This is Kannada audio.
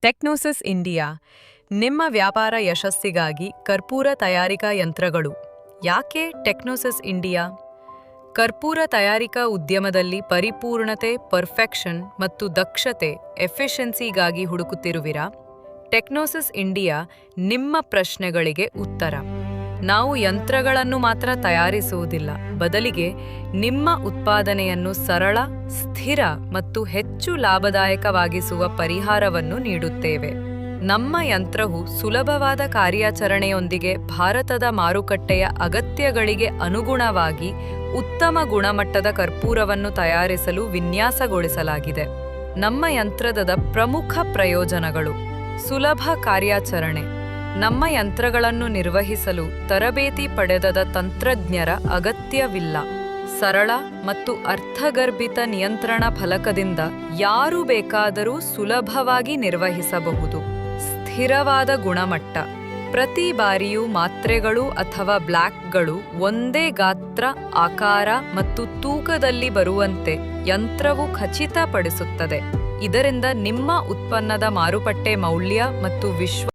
ಟೆಕ್ನೋಸಿಸ್ ಇಂಡಿಯಾ ನಿಮ್ಮ ವ್ಯಾಪಾರ ಯಶಸ್ಸಿಗಾಗಿ ಕರ್ಪೂರ ತಯಾರಿಕಾ ಯಂತ್ರಗಳು. ಯಾಕೆ ಟೆಕ್ನೋಸಿಸ್ ಇಂಡಿಯಾ? ಕರ್ಪೂರ ತಯಾರಿಕಾ ಉದ್ಯಮದಲ್ಲಿ ಪರಿಪೂರ್ಣತೆ, ಪರ್ಫೆಕ್ಷನ್ ಮತ್ತು ದಕ್ಷತೆ, ಎಫಿಷಿಯನ್ಸಿಗಾಗಿ ಹುಡುಕುತ್ತಿರುವಿರಾ? ಟೆಕ್ನೋಸಿಸ್ ಇಂಡಿಯಾ ನಿಮ್ಮ ಪ್ರಶ್ನೆಗಳಿಗೆ ಉತ್ತರ. ನಾವು ಯಂತ್ರಗಳನ್ನು ಮಾತ್ರ ತಯಾರಿಸುವುದಿಲ್ಲ, ಬದಲಿಗೆ ನಿಮ್ಮ ಉತ್ಪಾದನೆಯನ್ನು ಸರಳ, ಸ್ಥಿರ ಮತ್ತು ಹೆಚ್ಚು ಲಾಭದಾಯಕವಾಗಿಸುವ ಪರಿಹಾರವನ್ನು ನೀಡುತ್ತೇವೆ. ನಮ್ಮ ಯಂತ್ರವು ಸುಲಭವಾದ ಕಾರ್ಯಾಚರಣೆಯೊಂದಿಗೆ ಭಾರತದ ಮಾರುಕಟ್ಟೆಯ ಅಗತ್ಯಗಳಿಗೆ ಅನುಗುಣವಾಗಿ ಉತ್ತಮ ಗುಣಮಟ್ಟದ ಕರ್ಪೂರವನ್ನು ತಯಾರಿಸಲು ವಿನ್ಯಾಸಗೊಳಿಸಲಾಗಿದೆ. ನಮ್ಮ ಯಂತ್ರದ ಪ್ರಮುಖ ಪ್ರಯೋಜನಗಳು: ಸುಲಭ ಕಾರ್ಯಾಚರಣೆ. ನಮ್ಮ ಯಂತ್ರಗಳನ್ನು ನಿರ್ವಹಿಸಲು ತರಬೇತಿ ಪಡೆದ ತಂತ್ರಜ್ಞರ ಅಗತ್ಯವಿಲ್ಲ. ಸರಳ ಮತ್ತು ಅರ್ಥಗರ್ಭಿತ ನಿಯಂತ್ರಣ ಫಲಕದಿಂದ ಯಾರು ಬೇಕಾದರೂ ಸುಲಭವಾಗಿ ನಿರ್ವಹಿಸಬಹುದು. ಸ್ಥಿರವಾದ ಗುಣಮಟ್ಟ. ಪ್ರತಿ ಬಾರಿಯೂ ಮಾತ್ರೆಗಳು ಅಥವಾ ಬ್ಲಾಕ್ಗಳು ಒಂದೇ ಗಾತ್ರ, ಆಕಾರ ಮತ್ತು ತೂಕದಲ್ಲಿ ಬರುವಂತೆ ಯಂತ್ರವು ಖಚಿತಪಡಿಸುತ್ತದೆ. ಇದರಿಂದ ನಿಮ್ಮ ಉತ್ಪನ್ನದ ಮಾರುಕಟ್ಟೆ ಮೌಲ್ಯ ಮತ್ತು